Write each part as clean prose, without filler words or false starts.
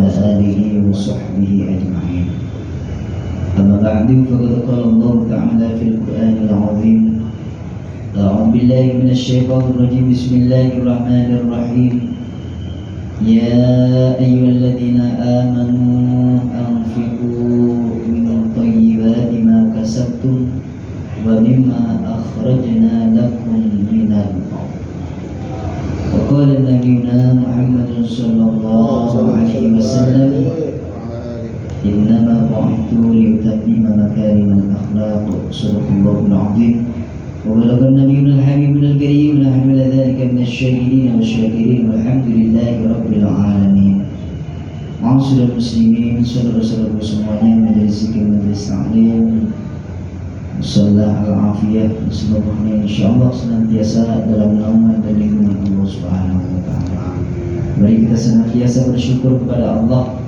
وعلى آله وصحبه أجمعين. أما بعد فقد قال الله تعالى في القرآن العظيم: أعوذ بالله من الشيطان الرجيم. بسم الله الرحمن الرحيم. يا أيها الذين آمنوا أنفقوا من طيبات ما كسبتم ومما أخرجنا لكم من الأرض. وقال نبينا محمد صلى الله عليه وسلم: إنما بعثت لأتمم مكارم الأخلاق. صدق الله العظيم. وبلغ النبينا الحبيب الكريم ونحن على ذلك من الشاهدين والشاكرين والحمد لله رب العالمين. Ma'asyiral muslimin, saudara-saudaraku semuanya, majelis zikir, majelis taklim, musalla al-afiyah, semoga insyaallah senantiasa dalam naungan dan lindungan Allah Subhanahu wa taala. Mari kita senantiasa bersyukur kepada Allah,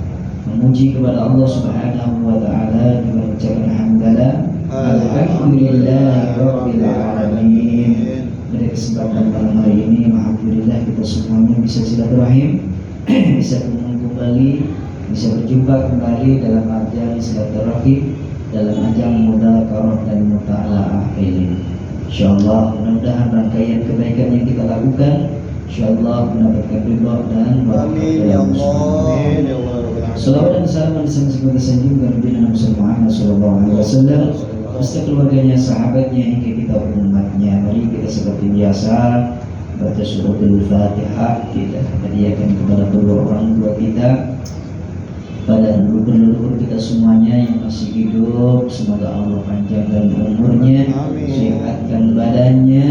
memuji kepada Allah Subhanahu wa taala dengan ucapan hamdalah. Alhamdulillahirabbil alamin. Pada kesempatan malam hari ini, alhamdulillah kita semuanya bisa silaturahim, bisa kembali, bisa berjumpa kembali dalam ajang silaturahim, dalam ajang mudzakarah dan muta'ala'ah ilmu. Insyaallah mudah-mudahan rangkaian kebaikan yang kita lakukan insyaallah mendapatkan ridha dan amin ya Allah. Salawat dan salam bersama sanjung Nabi Muhammad sallallahu alaihi wasallam, beserta keluarganya, sahabatnya hingga kita umatnya. Mari kita seperti biasa baca suratul Fatihah, kita hadiahkan kepada kedua orang tua kita, pada leluhur kita semuanya yang masih hidup. Semoga Allah panjangkan umurnya, sehatkan badannya,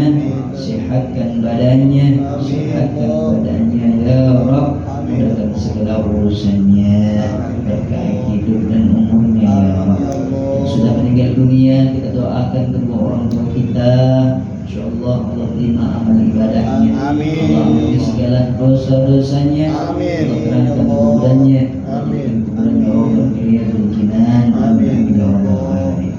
sehatkan badannya, sehatkan badannya ya Rabb, mudahkan segala urusannya, berkahi hidup dan umurnya ya Rabb. Yang sudah meninggal dunia, kita doakan kedua orang tua kita, insyaallah Allah terima amal ibadahnya, Allah ampuni segala dosa-dosanya, Allah terangkan kuburannya, amin. Kuburannya Allah Riyadul Jinan, amin ya rabbal alamin.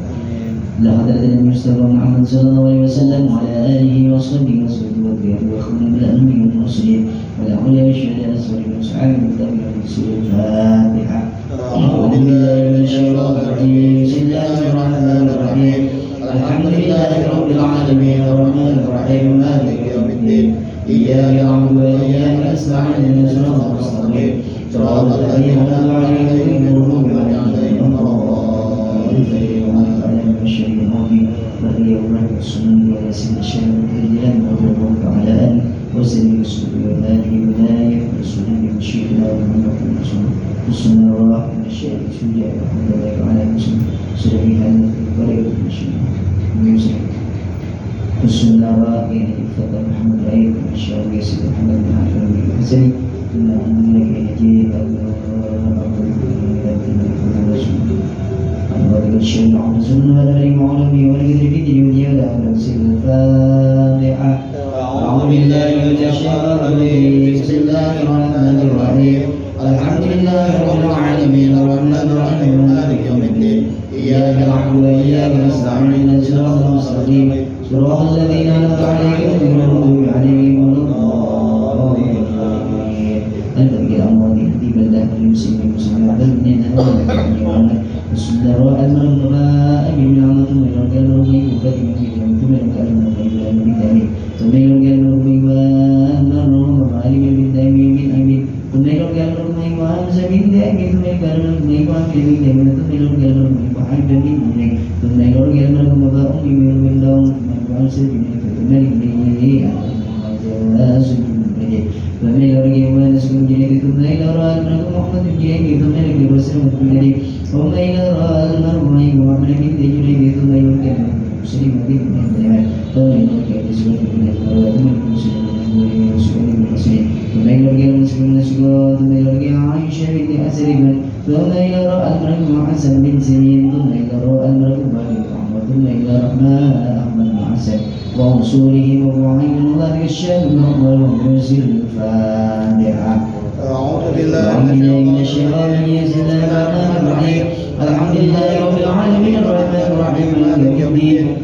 La hadratin Nabi Mustafa Muhammad sallallahu alaihi wasallam wa ala alihi wa sahbihi wa sallam wa akhwana bil anbiya wal mursalin wa la awliya wa syuhada as-salihin wa sahabati tabi'in bil Fatihah. A'udzu billahi minasy syaithanir rajim. Bismillahirrahmanirrahir rahim. Alhamdulillahi rabbil alamin arrahmanir rahim maliki yaumiddin.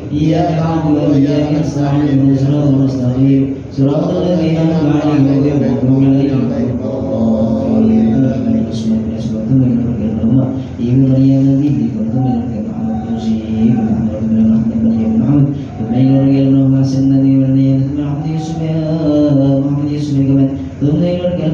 Iyyaka na'budu wa iyyaka nasta'in ihdinas siratal mustaqim siratal ladzina an'amta 'alaihim ghairil maghdubi 'alaihim waladdallin.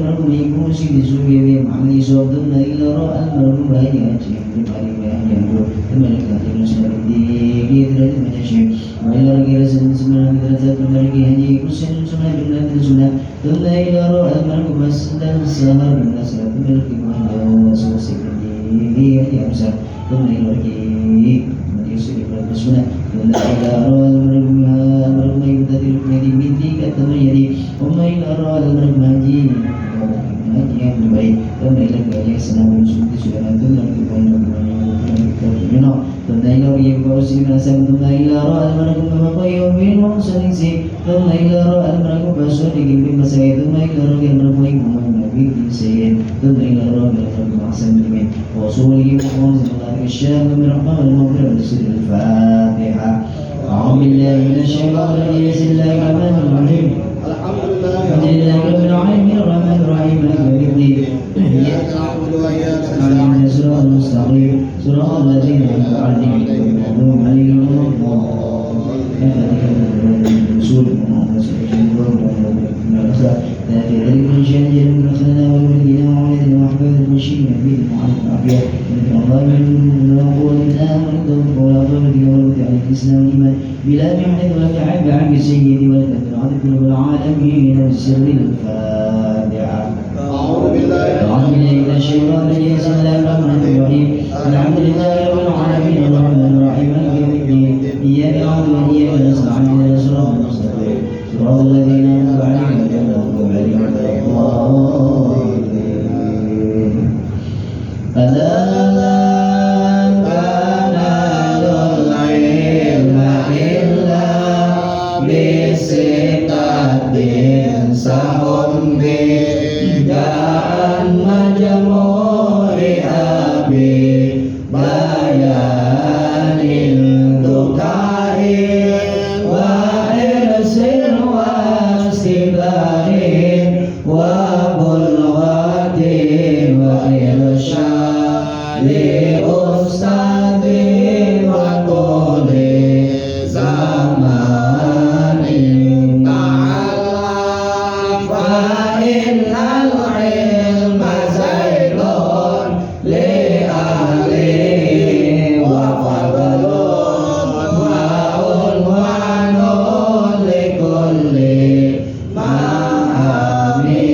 المرء يكون سيد زوجي محمد يسوع ثم إلى رأى المرء بهدي أجل بقال بهدي ينظر ثم لك أن يسلم الدين درجة من الشيء وإلى رجل سلم سمنا بدرجات من رجل هدي كل سنة سمنا جملة من سنة ثم إلى رأى المرء مسجد السهر من أسرة ثم لك محمد وسوسك الدين هدي أمسر ثم إلى رجل يسلم السنة ثم إلى رأى المرء ما يبتدئ من ديك التميري ثم إلى رأى المرء ماجي yang lebih baik dan dalam kerja senang mensulit sudah ثم إلى رأي بوسي ناسم ثم إلى رأى المرء مقيم منهم سنسي ثم إلى رأى المرء بسوط بما سيد ثم إلى رأى المرء نبي سيد ثم إلى رأى المرء أحسن من وصوله محمد صلى الله عليه وسلم من رحمة المغفرة بسر الفاتحة أعوذ بالله من الشيطان الرجيم بسم الله الرحمن الرحيم الحمد لله رب العالمين الرحمن الرحيم مالك يوم الدين إياك نعبد وإياك نستعين صراط المستقيم صراط الذين أنعمت عليهم غير المغضوب عليهم ولا الضالين رسول محمد صلى الله عليه وسلم لا في ذلك من شأن جل من خلنا والمدينة وعلينا وحباب المشير نبي محمد العافية من الله من نقول من آمن الضوء ولا ضوء الذين ولد على الإسلام والإيمان بلا محنة ولا تعب عن سيدي ولا تنفر عن كل العالمين بالسر الفاتحة أعوذ بالله من الشيطان الرجيم بسم الله الرحمن الرحيم الحمد لله رب العالمين الرحمن الرحيم مالك يوم الدين إياك نعبد وإياك نستعين اهدنا الصراط المستقيم صراط الذين أنعمت عليهم غير المغضوب عليهم ولا الضالين فلا تنالوا العلم إلا بستة سهم بجاء مجموع أبي بيان الدكاء وإرس واستباء وبلغة وإرشاد أستاذ وطول زمان تعلم فإن العلم زيد لأهله وفضل وعنوان لكل مآمين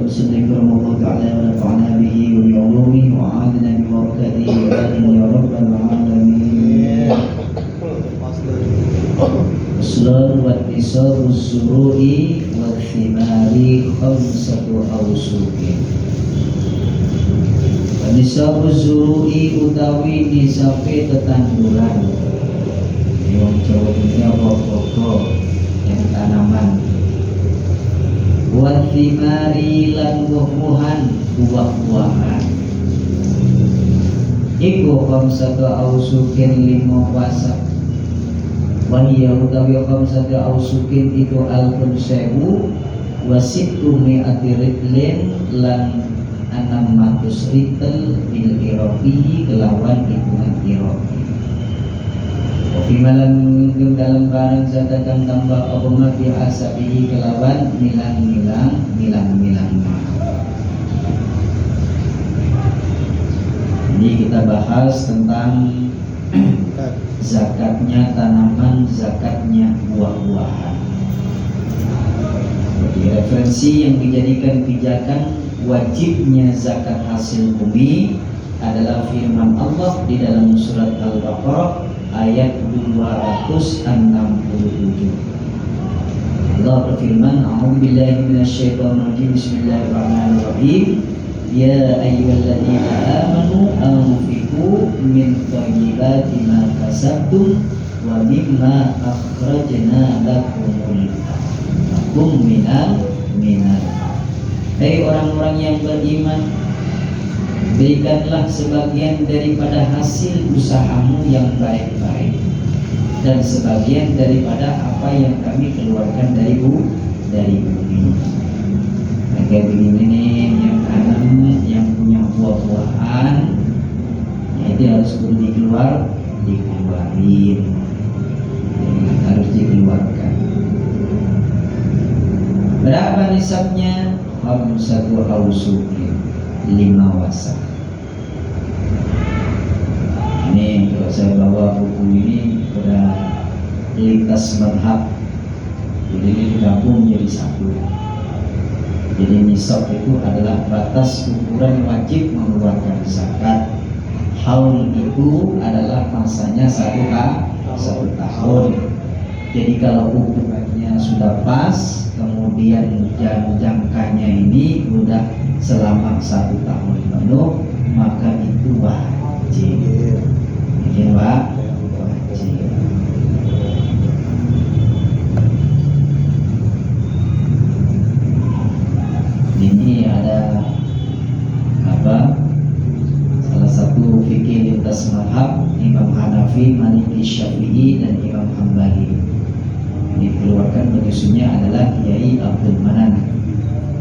وسلم الله تعالى ونفعنا به وبعلومه وعادنا ببركاته آمين يا رب العالمين أصلان واتصال الزروع والثمار خمسة أوسق Nisab zuru'i utawi nisabe tetanduran yang Jawa punya pokok yang tanaman wathimari lan buah-buahan buah-buahan iku khamsatu ausukin lima wasak wahiyya utawi khamsatu ausukin iku alfun sewu wasittu mi'ati ritlin lan 600 ritel bil irofi kelawan hitungan irofi Kopi malam dalam barang zatakan tambah obama biasa bihi kelawan milang Ini kita bahas tentang zakatnya tanaman, zakatnya buah-buahan. Jadi referensi yang dijadikan pijakan wajibnya zakat hasil bumi adalah firman Allah di dalam surat Al-Baqarah ayat 267. Allah berfirman, A'udzubillahi minasyaitonirrajim, Bismillahirrahmanirrahim. Ya ayyuhalladzina amanu anfiqu min thayyibati ma kasabtum wa mimma akhrajna lakum minal Hai orang-orang yang beriman, berikanlah sebagian daripada hasil usahamu yang baik-baik dan sebagian daripada apa yang kami keluarkan dari bumi. Kayak begini nih, yang tanam, yang punya buah-buahan, ya itu harus perlu dikeluarin, harus dikeluarkan. Berapa nisabnya? Khamsatu awsuqin, 5 wasak. Ini kalau saya bawa buku ini pada lintas madhab, jadi ini digabung jadi satu. Jadi nisab itu adalah batas ukuran wajib mengeluarkan zakat. Haul itu adalah masanya 1 tahun. Jadi kalau ukurannya sudah pas, kemudian jangkanya ini sudah selama 1 tahun penuh, maka itu wajib. Ini wajib. Ini ada salah satu fikih lintas mazhab Imam Hanafi, Maliki, Syafi'i dan Imam Hambali. Dikeluarkan penyusunnya adalah Kiai Abdul Manan.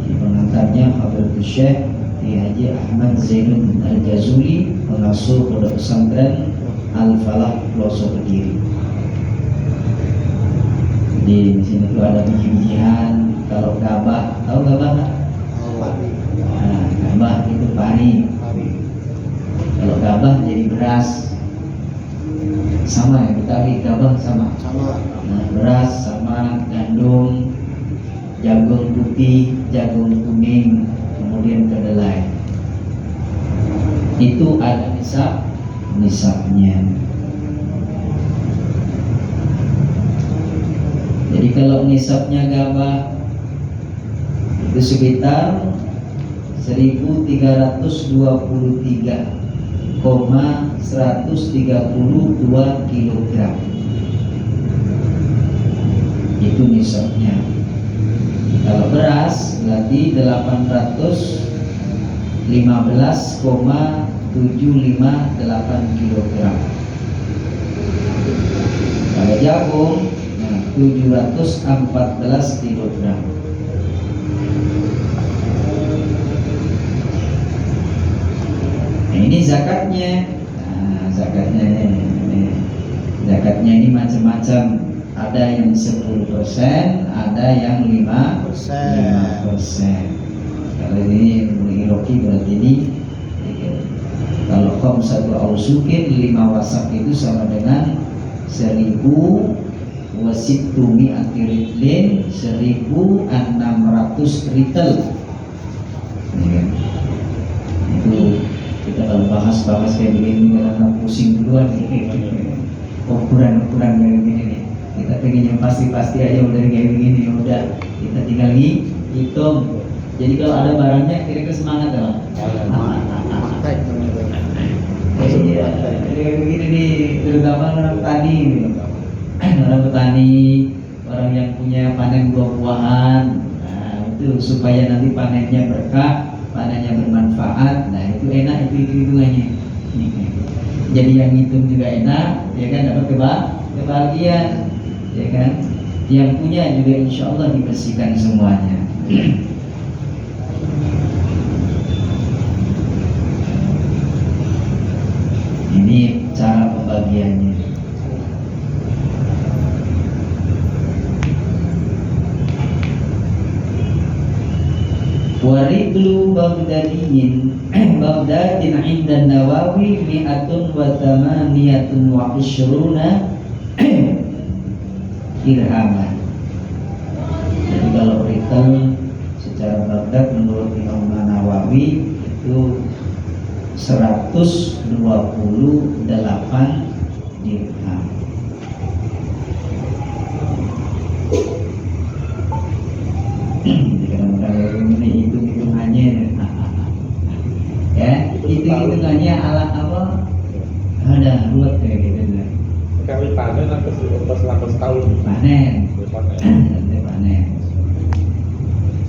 Di pengantarnya Hadratus Syekh Kiai Haji Ahmad Zainun Al-Jazuli, pengasuh Pondok Pesantren Al-Falah Pelosok Kediri. Di sini tuh ada biji-bijian. Kalau gabah, tahu gabah nggak? Nah, gabah itu pari. Kalau gabah jadi beras. Sama ya, Betawi gabah sama. Nah, beras sama gandum, jagung putih, jagung kuning, kemudian kedelai. Itu ada nisabnya. Jadi kalau nisabnya gabah itu sekitar 1323,132 kilogram. Itu nisabnya. Kalau beras berarti 815,758 kilogram. Kalau jagung 714 kilogram. Nah, ini zakatnya. Nah, zakatnya ini macam-macam. Ada yang 10%, ada yang 5%. Kalau ini Iroki berarti ini, kalau khamsatu awsuqin 5 wasak itu sama dengan 1.000 ritlin, 1.600 ritel. Itu kita kalau bahas kayak begini karena pusing duluan ukuran kayak begini nih. Kita pengen yang pasti aja udah kayak begini, udah kita tinggal hitung. Jadi kalau ada barangnya kira-kira semangat ya. Iya, kayak begini nih, terutama orang petani, orang yang punya panen buah-buahan. Nah, itu supaya nanti panennya berkah, panennya bermanfaat. Nah, itu enak, itu hitungannya. Jadi yang hitung juga enak, ya kan, dapat kebahagiaan, ya kan. Yang punya juga insya Allah dibersihkan semuanya. Ini cara pembagiannya. Waridlu Baghdadin inda Nawawi 128 dirhaman. Jadi kalau ritel secara Baghdad menurut Imam Nawawi itu 128 dirham. Kadang-kadang ini hitung-hitungannya ya, hitung-hitungannya ala apa? Ada buat kayak gitu kan. Kami panen atau selama setahun? Panen.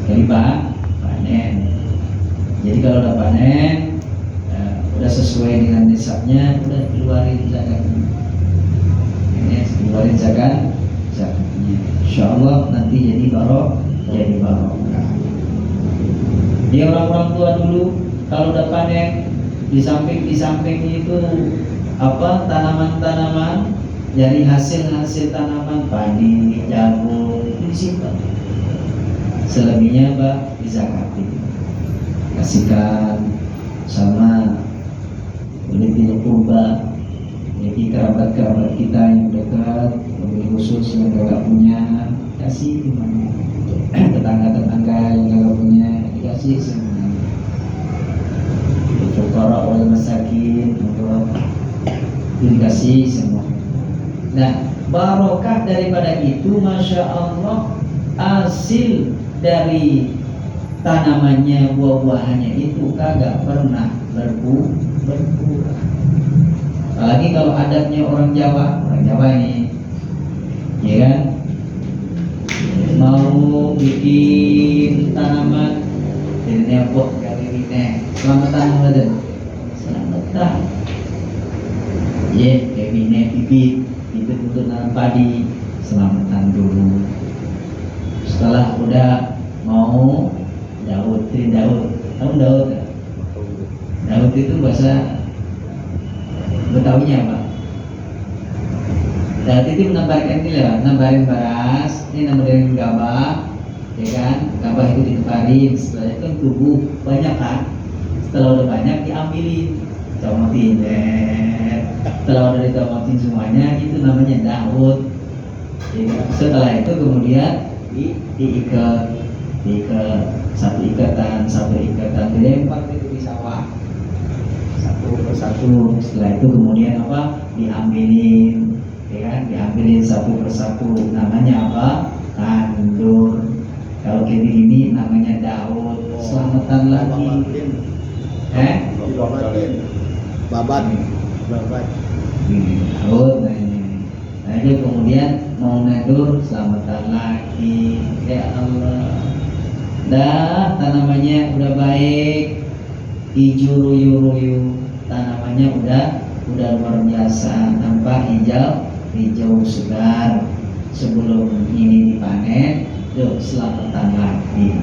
Jadi panen. Jadi kalau udah panen, udah sesuai dengan nisabnya, udah keluarin zakatnya. Ini keluarin zakatnya. Insya Allah nanti jadi barokah. Dia orang-orang tua dulu kalau udah panen di samping itu tanaman-tanaman dari hasil tanaman padi, jagung disimpan. selebihnya apa? Dizakati. Kasihkan sama memiliki kurba, memiliki kerabat-kerabat kita yang dekat, memiliki khusus yang gak punya, kasih gimana? Tetangga-tetangga yang gak punya, dikasih semua. Fukara wal masakin, dikasih semua. Nah, barokah daripada itu, masya Allah, hasil dari tanamannya, buah-buahannya itu kagak pernah berkurang. Apalagi kalau adatnya orang Jawa ini, ya kan, mau bikin tanaman, jadinya buat kali ini, selamatan mulai, selamatan, ya, kayak ini bibit untuk nanam padi, selamatan dulu. Setelah udah mau Daud, tahu Daud? Daud itu bahasa Betawinya apa? Daud itu menambarkan ini lah, nambarin beras, ini nambarin gabah, ya kan? Gabah itu ditemparin, setelah itu kan tubuh banyak kan? Setelah udah banyak diambilin, comotin, setelah udah dicomotin semuanya, itu namanya Daud. Ya kan? Setelah itu kemudian diikat satu ikatan dilempar itu di sawah satu persatu. Setelah itu kemudian apa, diambilin, ya kan, diambilin satu persatu, namanya apa, tandur. Kalau kayak begini namanya Daud. Selamatan lagi, babat Daud. Nah itu kemudian mau nadur, selamatan lagi, ya Allah. Dah tanamannya udah baik, hijau ruyu, tanamannya udah luar biasa, nampak hijau segar. Sebelum ini dipanen, yuk selamatan lagi.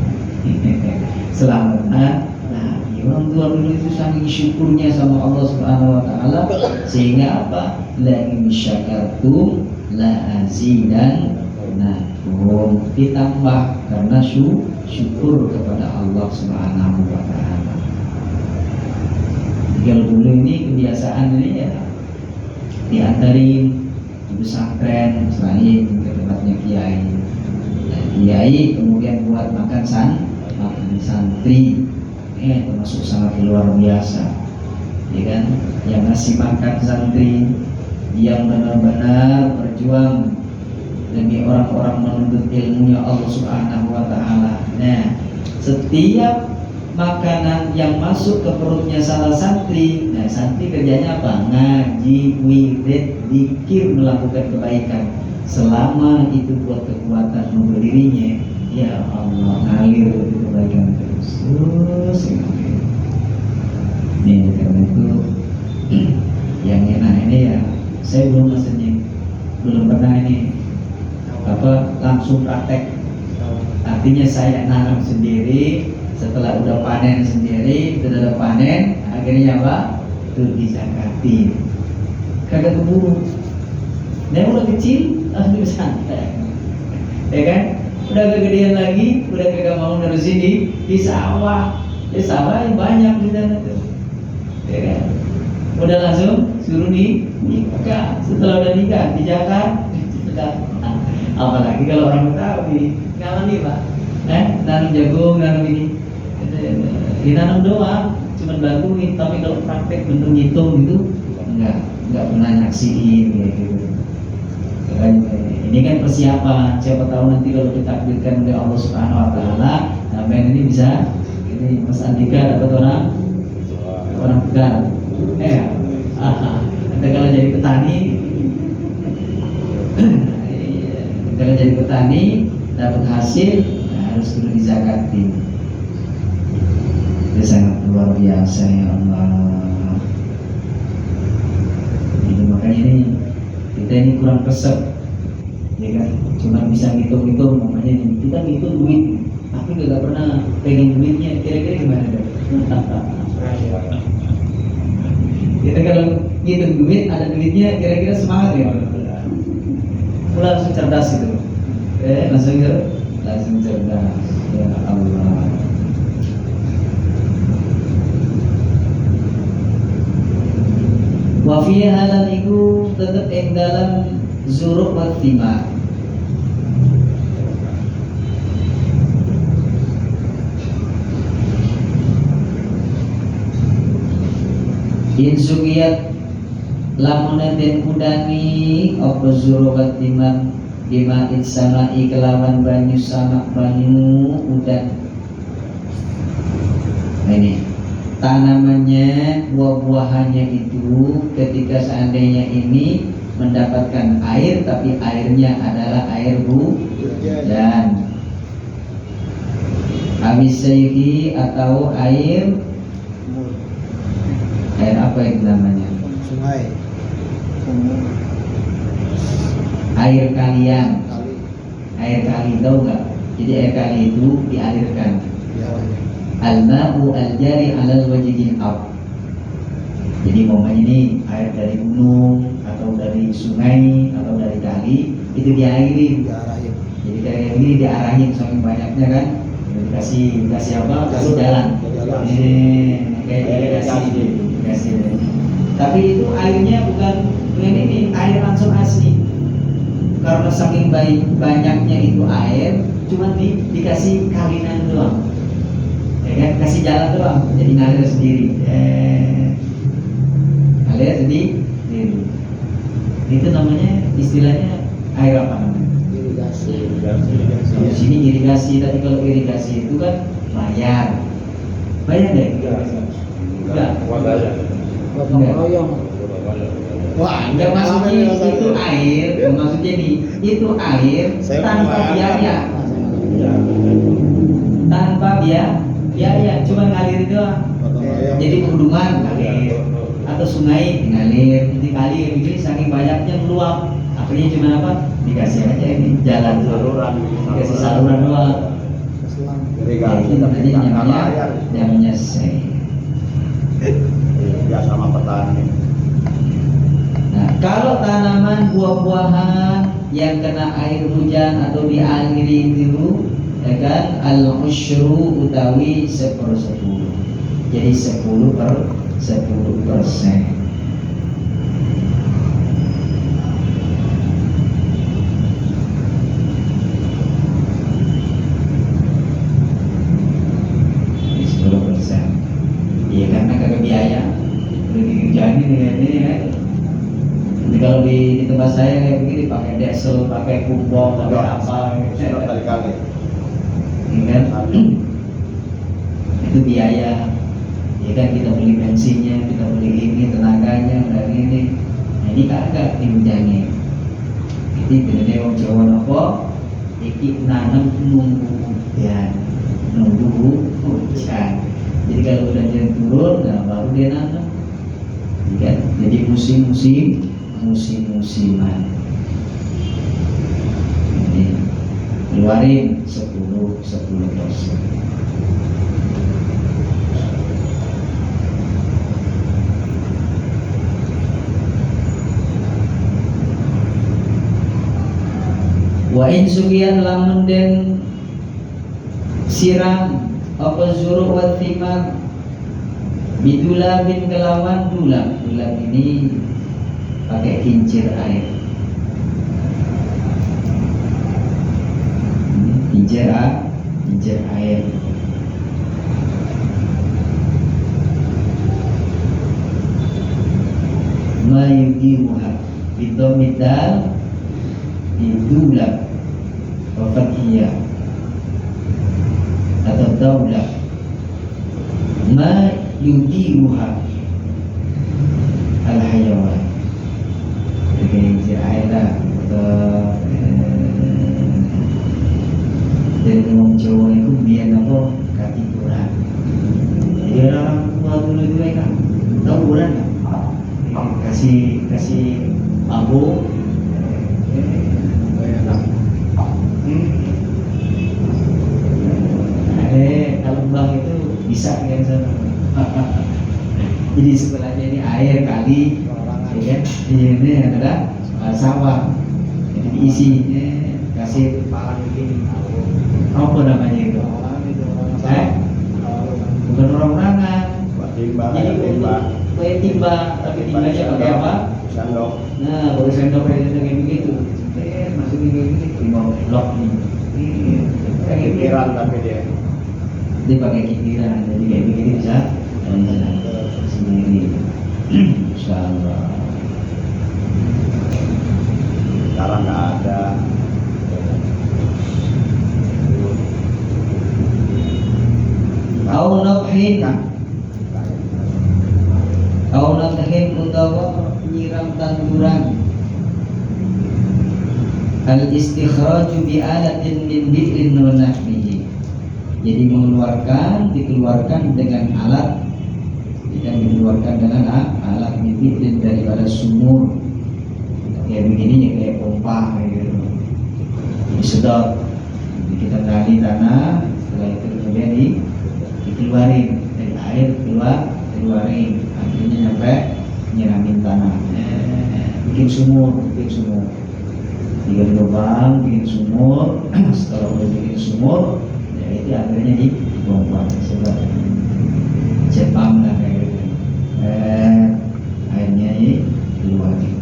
Selamatan. Nah, orang tua dulu itu saking syukurnya sama Allah Subhanahu wa taala, sehingga apa? La in syakartum la azidannakum, ditambah karena syukur kepada Allah Subhanahu wa taala. Kalau dulu ini kebiasaan ini ya diantarin di pesantren, selain ke tempatnya kiai. Nah, kiai kemudian buat makan santri, termasuk sangat luar biasa, ya kan? Yang ngasih makan santri, yang benar-benar berjuang demi orang-orang menuntut ilmunya Allah Subhanahu wa taala. Nah, setiap makanan yang masuk ke perutnya salah santri, nah santri kerjanya apa? Ngaji, wirid, zikir, melakukan kebaikan. Selama itu buat kekuatan untuk dirinya, ya Allah, ngalir itu kebaikan terus ngalir. Nih, karena itu yang enak ini ya, saya belum pernah ini langsung praktek. Artinya saya nanam sendiri, setelah udah panen sendiri, sudah panen, akhirnya apa? Tuh dizakatin. Kagak keburu. Dia udah kecil, langsung santai, ya kan? Udah kegedean lagi, udah kagak mau nerusin di sawah. Di sawah yang banyak di sana tuh, ya kan? Udah langsung suruh nikah. Setelah udah nikah dijakar, apalagi kalau orang Betawi ngalami Pak, nanam jagung, nanam ini, ditanam doang, cuma bantuin. Tapi kalau praktek bentuk ngitung gitu, nggak pernah nyaksiin kayak gitu. Ini kan persiapan, siapa tahu nanti kalau ditakdirkan oleh Allah Subhanahu wa taala, sampai ini bisa, ini Mas Andika dapat orang pegang. Nanti kalau jadi petani, dapat hasil, harus kudu dizakatin. Itu sangat luar biasa, ya Allah. Jadi makanya kita ini kurang kesep, ya kan? Cuma bisa ngitung-ngitung, namanya kita ngitung duit, tapi nggak pernah pegang duitnya. Kira-kira gimana dong? Kita kalau ngitung duit, ada duitnya, kira-kira semangat ya? Langsung cerdas itu, langsung cerdas. Ya Allah. Wa fi halal iku tetep ing dalam zuruk wa thimar. In sugiyat lamun den kudangi apa zuruk wa thimar bima samai kelawan banyu sama banyu udan. Nah, ini tanamannya, buah-buahannya itu ketika seandainya ini mendapatkan air tapi airnya adalah air hujan, abisaiki atau air apa itu namanya, Sungai. air kalian, Kali. air kali, tahu nggak? Jadi air kali itu dialirkan. Ya. Al-ma'u al-jari 'alal wajhil ard. Jadi umpamanya ini air dari gunung atau dari sungai atau dari kali itu dialiri. Diarahin. Jadi kayak ini diarahin saking banyaknya kan. Dikasih apa? Kasih jalan. Kayak dikasih. Tapi itu airnya bukan ini air langsung asli. Karena saking banyaknya itu air, cuma dikasih kalinan doang. Ya kan, kasih jalan doang, jadi ngalir sendiri. Ngalir sendiri. Itu namanya, istilahnya air apa namanya? Irigasi. Di sini irigasi, tapi kalau irigasi itu kan bayar. Bayar deh? Enggak. Gotong royong. Wah, Enggak, maksudnya itu air, maksudnya nih, itu air tanpa biaya. Tanpa biaya, cuma ngalir doang. Gotong royong. Jadi pegunungan ngalir atau sungai ngalir, jadi kali ini saking banyaknya meluap, akhirnya cuma apa? Dikasih aja ini jalan dikasih saluran doang. Selang. Ya, itu namanya say. Ya sama petani. Nah, kalau tanaman buah-buahan yang kena air hujan atau dialiri itu, ya kan, al-usyru utawi 1/10. Jadi 10%. Jadi 10%. Iya, karena kagak biaya. Udah dihujanin ini kan. Jadi kalau di tempat saya kayak begini pakai diesel, pakai kumbang, pakai apa, Sudah kali-kali. ya kan? Itu biaya. Ya kan, kita beli bensinnya, kita beli ini, tenaganya, dan ini. Nah, ini kagak dihujani. Itu bener wong Jawa apa? Iki nanam nunggu hujan, nunggu hujan. Jadi kalau udah hujan turun, nah baru dia nanam. Ya kan? Jadi musim-musiman. Jadi keluarin 10%. Wa in sugiyan lamun den siram apa zuru wa thimar bidula bin kelawan dulam. Dulam ini pakai kincir air. Kincir air. Ma yudiruha bidomidal idulam wa fathiyah atau daulah. Ma yudiruha al-hayawan. Kincir air lah. Dan wong Jawa itu biyen apa katiduran. Jadi orang tua dulu itu kan tahu kan, kasih abu kalau bang itu bisa kan sana. Jadi sebenarnya ini air kali, ya kan? Ini adalah sawah. Jadi diisi, kasih apa namanya itu? bukan orang-orangan. Buat timba, Jadi kayak timba. pakai timba, tapi timbanya pakai apa? Sendok. Nah, pakai sendok kayak begitu. Masukin kayak begitu, timba blok nih. Kayak gitu. Pikiran tapi dia. Dia pakai kikiran, jadi kayak begini bisa sendiri. Insyaallah. Sekarang nggak ada. Au nabhin, au nabhin utawa nyiram tanduran. Al-istikhraju bi'alatin min bi'rin wa nahwihi. Jadi dikeluarkan dengan alat, dikeluarkan dengan alat min bi'rin daripada sumur. Kayak begini ya, kayak pompa kayak gitu. Disedot, jadi kita gali tanah, setelah itu kemudian dikeluarin dari air, keluarin, akhirnya nyampe nyiramin tanah. Bikin sumur. Bikin lubang, bikin sumur. Setelah udah bikin sumur, ya itu akhirnya dipompa, sebab Jepang lah kayak gitu. Akhirnya dikeluarin.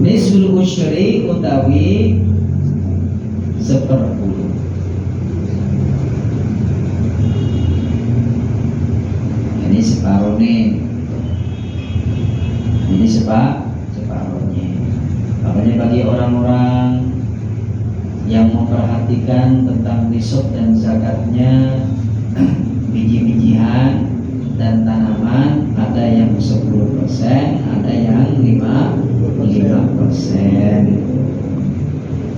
Nisbul usyri utawi seperpuluh. Ini separuh nih. Ini separuhnya. Makanya bagi orang-orang yang memperhatikan tentang nisab dan zakatnya, biji-bijian dan tanaman, ada yang 10%, ada yang 5%.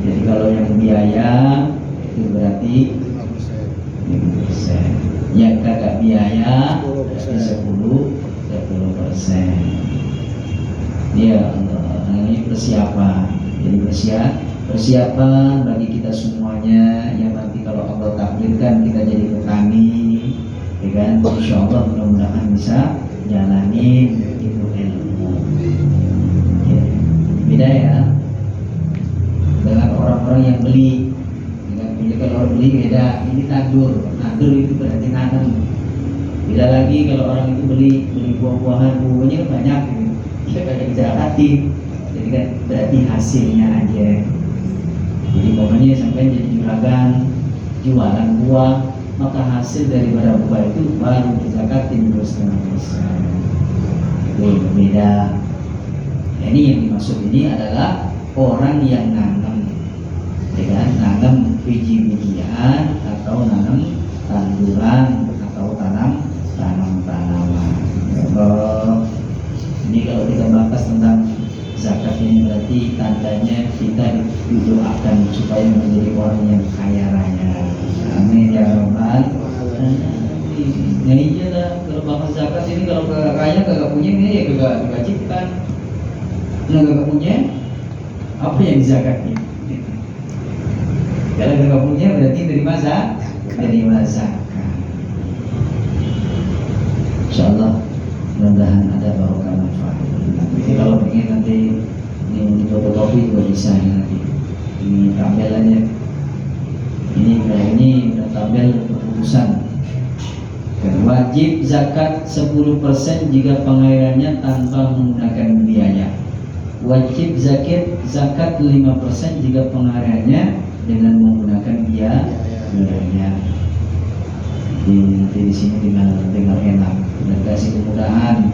Jadi kalau yang biaya itu berarti 5%. Yang kagak biaya berarti 10%. Ya Allah, ini persiapan. Jadi persiapan bagi kita semuanya yang nanti kalau Allah takdirkan kita jadi petani, ya kan? Insya Allah mudah-mudahan bisa jalanin ilmu. Ya. Beda ya dengan orang-orang yang beli. Kalau orang beli beda. Ini nadur itu berarti nanam. Beda lagi kalau orang itu beli buah-buahan, buahnya kan banyak, kita kayak zakatin. Jadi kan berarti hasilnya aja. Jadi pokoknya sampai jadi juragan jualan buah, maka hasil daripada buah itu baru dizakatin 2,5%. Itu berbeda. Nah, ini yang dimaksud ini adalah orang yang nanam, ya kan? Nanam biji-bijian atau nanam tanduran atau tanaman. Ini kalau kita bahas tentang zakat ini berarti tandanya kita didoakan supaya menjadi orang yang kaya raya. Amin ya rabbal alamin. Nah iya lah, kalau bahas zakat ini kalau kaya kagak punya ini ya kagak diwajibkan. Kalau kagak punya apa yang dizakatnya? Kalau kagak punya berarti terima zakat. Insyaallah mudah-mudahan ada barokah manfaat. Jadi kalau ingin nanti ini fotokopi juga bisa nanti. Ini tampilannya. Ini udah tabel keputusan. Wajib zakat 10% jika pengairannya tanpa menggunakan biaya. Wajib zakat 5% jika pengairannya dengan menggunakan biaya. Di sini dengan enak dan kasih kemudahan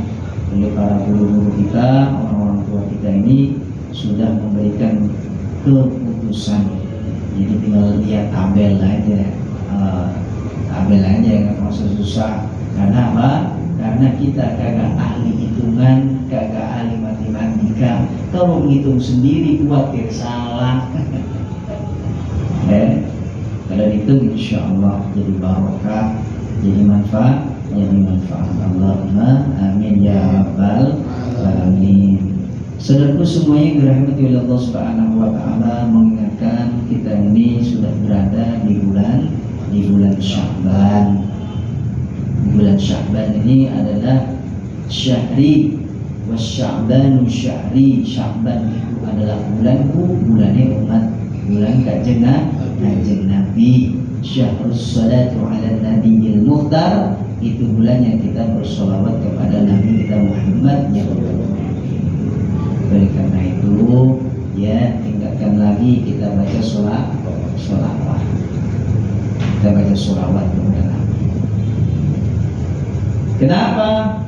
oleh para guru-guru kita, orang-orang tua kita ini sudah memberikan keputusan. Jadi tinggal lihat tabel aja, nggak usah susah. Karena apa? Karena kita kagak ahli hitungan, kagak ahli matematika. Kalau menghitung sendiri khawatir salah. Kalau dihitung insya Allah jadi barokah, jadi manfaat. Allahumma amin ya rabbal alamin. Saudaraku semuanya yang dirahmati oleh Allah Subhanahu wa taala, mengingatkan kita ini sudah berada di bulan Sya'ban. Bulan Sya'ban ini adalah syahri wasya'banu syahri. Sya'ban itu adalah bulanku, bulannya umat, bulan kanjeng Nabi. Syahrus salatu ala nabiyil mukhtar, itu bulan yang kita bersolawat kepada Nabi kita Muhammad ya. Oleh karena itu, ya tingkatkan lagi kita baca sholawat. Kita baca sholawat kepada Nabi. Kenapa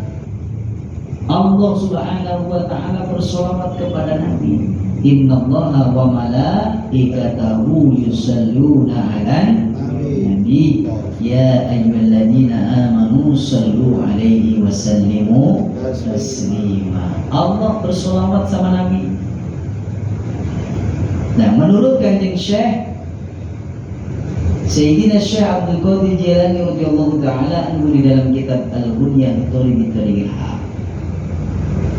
Allah Subhanahu wa taala bersolawat kepada Nabi? Innallaha wa malaikatahu yusalluna 'alan nabi ya ayyuhalladzina amanu sallu 'alaihi wa sallimu taslima. Allah bersolawat sama Nabi. Nah, menurut Kanjeng Syekh Sayyidina Syekh Abdul Qadir Jilani radhiyallahu taala anhu di dalam kitab Al-Ghunyah bi Tariqil Haq,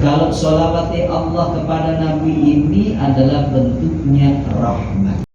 kalau sholawat Allah kepada Nabi ini adalah bentuknya rahmat.